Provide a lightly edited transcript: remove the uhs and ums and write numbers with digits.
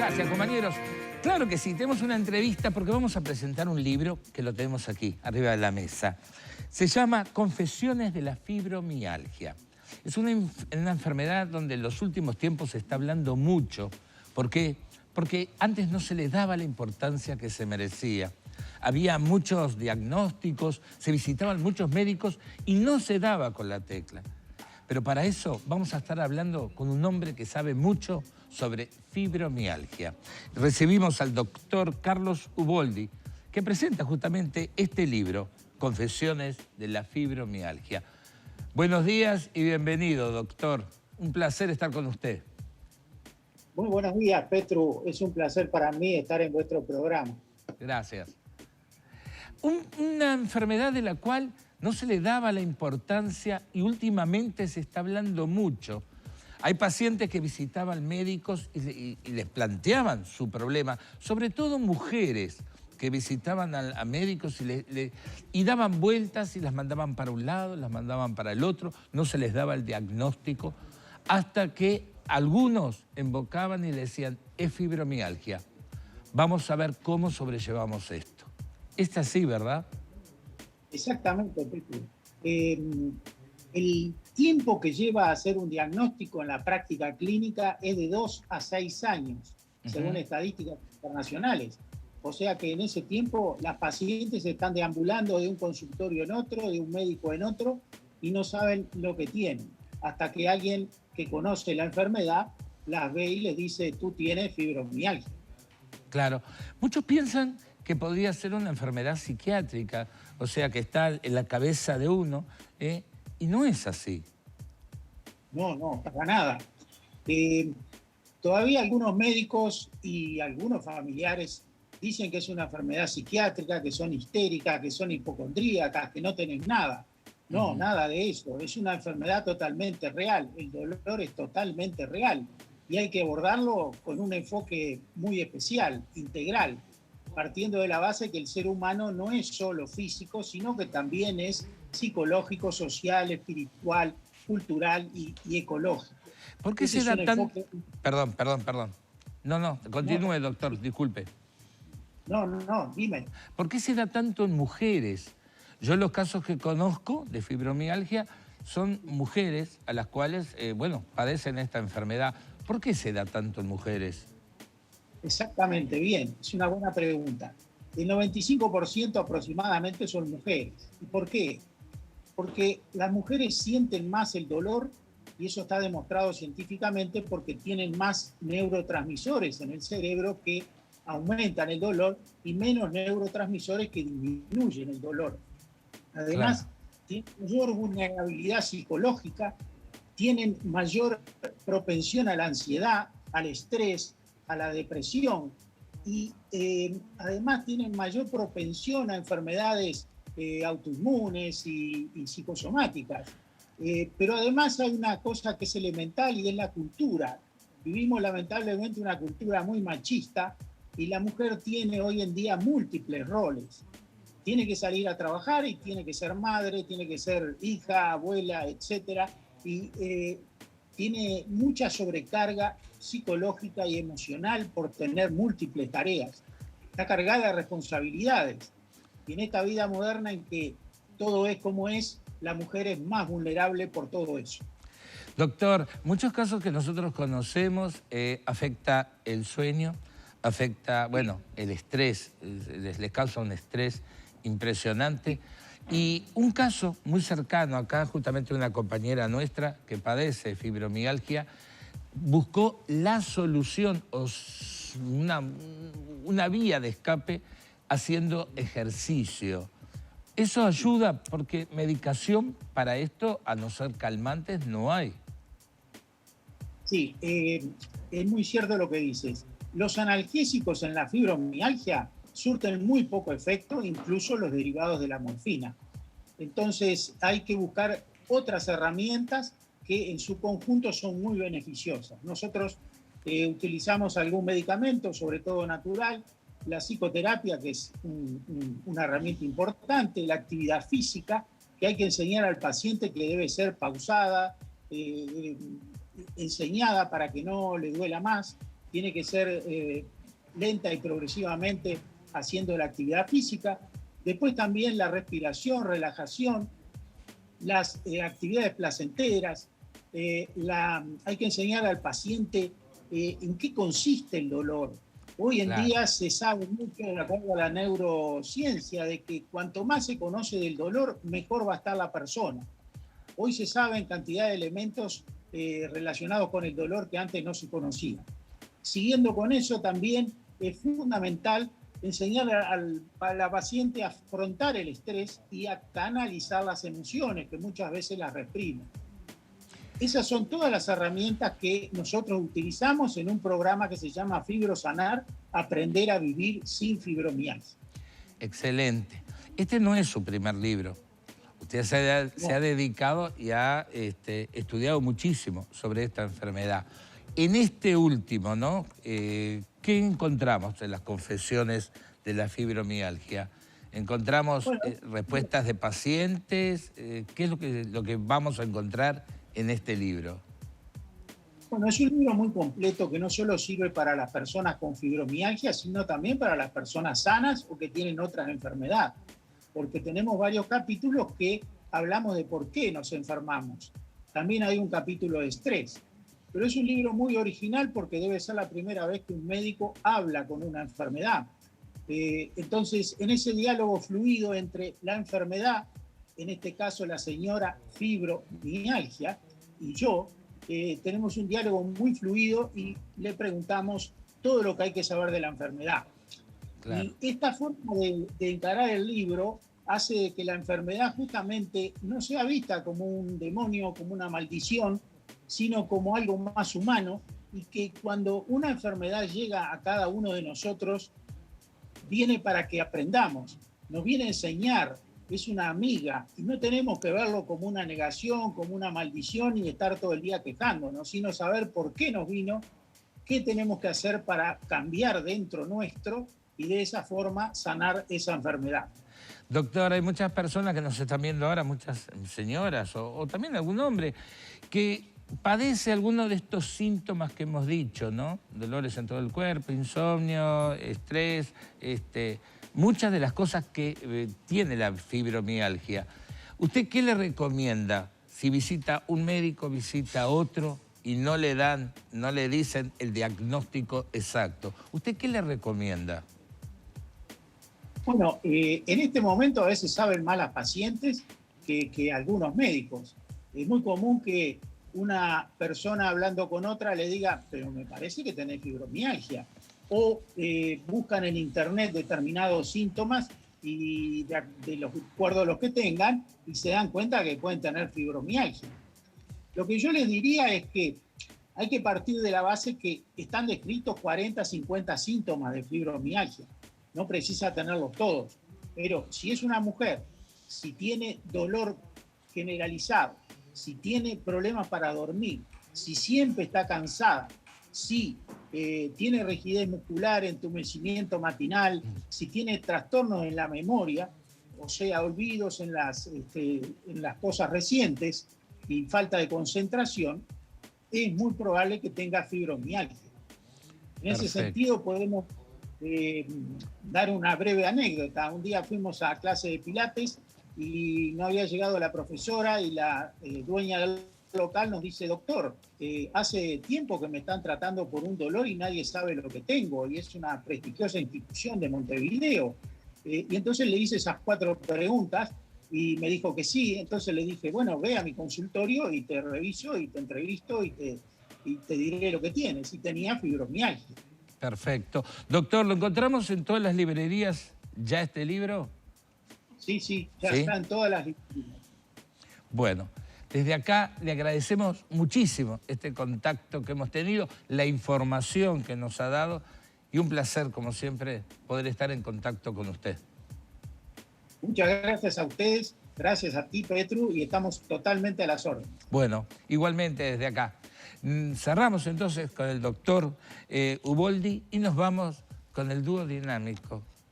Gracias, compañeros. Claro que sí, tenemos una entrevista porque vamos a presentar un libro que lo tenemos aquí, arriba de la mesa. Se llama Confesiones de la fibromialgia. Es una enfermedad donde en los últimos tiempos se está hablando mucho. ¿Por qué? Porque antes no se le daba la importancia que se merecía. Había muchos diagnósticos, se visitaban muchos médicos y no se daba con la tecla. Pero para eso vamos a estar hablando con un hombre que sabe mucho sobre fibromialgia. Recibimos al doctor Carlos Uboldi, que presenta justamente este libro, Confesiones de la fibromialgia. Buenos días y bienvenido, doctor. Un placer estar con usted. Muy buenos días, Petru. Es un placer para mí estar en vuestro programa. Gracias. Una enfermedad de la cual no se le daba la importancia y últimamente se está hablando mucho. Hay pacientes que visitaban médicos y les planteaban su problema, sobre todo mujeres que visitaban a médicos y daban vueltas y las mandaban para un lado, las mandaban para el otro, no se les daba el diagnóstico, hasta que algunos invocaban y decían, es fibromialgia. Vamos a ver cómo sobrellevamos esto. Es así, ¿verdad? Exactamente, Petru. El tiempo que lleva a hacer un diagnóstico en la práctica clínica es de 2 a 6 años, según estadísticas internacionales. O sea que en ese tiempo las pacientes están deambulando de un consultorio en otro, de un médico en otro, y no saben lo que tienen. Hasta que alguien que conoce la enfermedad las ve y les dice, tú tienes fibromialgia. Claro. Muchos piensan que podría ser una enfermedad psiquiátrica, o sea, que está en la cabeza de uno, y no es así. No, para nada. Todavía algunos médicos y algunos familiares dicen que es una enfermedad psiquiátrica, que son histéricas, que son hipocondríacas, que no tienen nada. No, nada de eso. Es una enfermedad totalmente real. El dolor es totalmente real. Y hay que abordarlo con un enfoque muy especial, integral, partiendo de la base que el ser humano no es solo físico, sino que también es psicológico, social, espiritual, cultural y ecológico. ¿Por qué se da tan...? Perdón. No, continúe, doctor, disculpe. No, dime. ¿Por qué se da tanto en mujeres? Yo los casos que conozco de fibromialgia son mujeres a las cuales, padecen esta enfermedad. ¿Por qué se da tanto en mujeres? Exactamente, bien. Es una buena pregunta. El 95% aproximadamente son mujeres. ¿Y por qué? Porque las mujeres sienten más el dolor, y eso está demostrado científicamente porque tienen más neurotransmisores en el cerebro que aumentan el dolor y menos neurotransmisores que disminuyen el dolor. Además, tienen mayor vulnerabilidad psicológica, tienen mayor propensión a la ansiedad, al estrés, a la depresión y además tienen mayor propensión a enfermedades autoinmunes y psicosomáticas. Pero además hay una cosa que es elemental y es la cultura. Vivimos lamentablemente una cultura muy machista y la mujer tiene hoy en día múltiples roles. Tiene que salir a trabajar y tiene que ser madre, tiene que ser hija, abuela, etc. Y tiene mucha sobrecarga psicológica y emocional por tener múltiples tareas. Está cargada de responsabilidades. Y en esta vida moderna en que todo es como es, la mujer es más vulnerable por todo eso. Doctor, muchos casos que nosotros conocemos afecta el sueño, afecta, el estrés, les causa un estrés impresionante. Y un caso muy cercano acá, justamente una compañera nuestra que padece fibromialgia, buscó la solución o una vía de escape haciendo ejercicio. Eso ayuda porque medicación para esto, a no ser calmantes, no hay. Sí, es muy cierto lo que dices. Los analgésicos en la fibromialgia surten muy poco efecto, incluso los derivados de la morfina. Entonces hay que buscar otras herramientas que en su conjunto son muy beneficiosas. Nosotros utilizamos algún medicamento, sobre todo natural, la psicoterapia, que es una herramienta importante, la actividad física, que hay que enseñar al paciente que debe ser pausada, enseñada para que no le duela más, tiene que ser lenta y progresivamente haciendo la actividad física. Después también la respiración, relajación, las actividades placenteras. Hay que enseñar al paciente en qué consiste el dolor. Hoy en día se sabe mucho, de acuerdo a la neurociencia, de que cuanto más se conoce del dolor, mejor va a estar la persona. Hoy se sabe en cantidad de elementos relacionados con el dolor que antes no se conocía. Siguiendo con eso, también es fundamental enseñar a la paciente a afrontar el estrés y a canalizar las emociones, que muchas veces las reprimen. Esas son todas las herramientas que nosotros utilizamos en un programa que se llama FibroSanar, Aprender a Vivir sin Fibromialgia. Excelente. Este no es su primer libro. Usted se ha dedicado y ha estudiado muchísimo sobre esta enfermedad. En este último, ¿no? ¿Qué encontramos en las confesiones de la fibromialgia? ¿Encontramos respuestas de pacientes? ¿Qué es lo que vamos a encontrar en este libro? Bueno, es un libro muy completo que no solo sirve para las personas con fibromialgia, sino también para las personas sanas o que tienen otras enfermedades. Porque tenemos varios capítulos que hablamos de por qué nos enfermamos. También hay un capítulo de estrés. Pero es un libro muy original porque debe ser la primera vez que un médico habla con una enfermedad. Entonces, en ese diálogo fluido entre la enfermedad, en este caso la señora fibromialgia, y yo, tenemos un diálogo muy fluido y le preguntamos todo lo que hay que saber de la enfermedad. Claro. Y esta forma de encarar el libro hace que la enfermedad justamente no sea vista como un demonio, como una maldición, sino como algo más humano, y que cuando una enfermedad llega a cada uno de nosotros, viene para que aprendamos, nos viene a enseñar, es una amiga, y no tenemos que verlo como una negación, como una maldición y estar todo el día quejándonos, sino saber por qué nos vino, qué tenemos que hacer para cambiar dentro nuestro y de esa forma sanar esa enfermedad. Doctor, hay muchas personas que nos están viendo ahora, muchas señoras o también algún hombre, que padece alguno de estos síntomas que hemos dicho, ¿no? Dolores en todo el cuerpo, insomnio, estrés, muchas de las cosas que tiene la fibromialgia. ¿Usted qué le recomienda si visita un médico, visita otro y no le dicen el diagnóstico exacto? ¿Usted qué le recomienda? Bueno, en este momento a veces saben más las pacientes que algunos médicos. Es muy común que una persona hablando con otra le diga, pero me parece que tenés fibromialgia. O buscan en internet determinados síntomas y de acuerdo a los que tengan y se dan cuenta que pueden tener fibromialgia. Lo que yo les diría es que hay que partir de la base que están descritos 40, 50 síntomas de fibromialgia. No precisa tenerlos todos, pero si es una mujer, si tiene dolor generalizado, si tiene problemas para dormir, si siempre está cansada, si tiene rigidez muscular, entumecimiento matinal, si tiene trastornos en la memoria, o sea, olvidos en las cosas recientes y falta de concentración, es muy probable que tenga fibromialgia. En ese sentido podemos dar una breve anécdota. Un día fuimos a clase de pilates y no había llegado la profesora y la dueña del local nos dice, doctor, hace tiempo que me están tratando por un dolor y nadie sabe lo que tengo, y es una prestigiosa institución de Montevideo. Y entonces le hice esas 4 preguntas y me dijo que sí. Entonces le dije, bueno, ve a mi consultorio y te reviso y te entrevisto y te diré lo que tienes. Y tenía fibromialgia. Perfecto. Doctor, ¿lo encontramos en todas las librerías ya este libro? Sí, ya está en todas las librerías. Bueno, desde acá le agradecemos muchísimo este contacto que hemos tenido, la información que nos ha dado y un placer, como siempre, poder estar en contacto con usted. Muchas gracias a ustedes, gracias a ti, Petru, y estamos totalmente a las órdenes. Bueno, igualmente desde acá. Cerramos entonces con el doctor Uboldi y nos vamos con el dúo dinámico.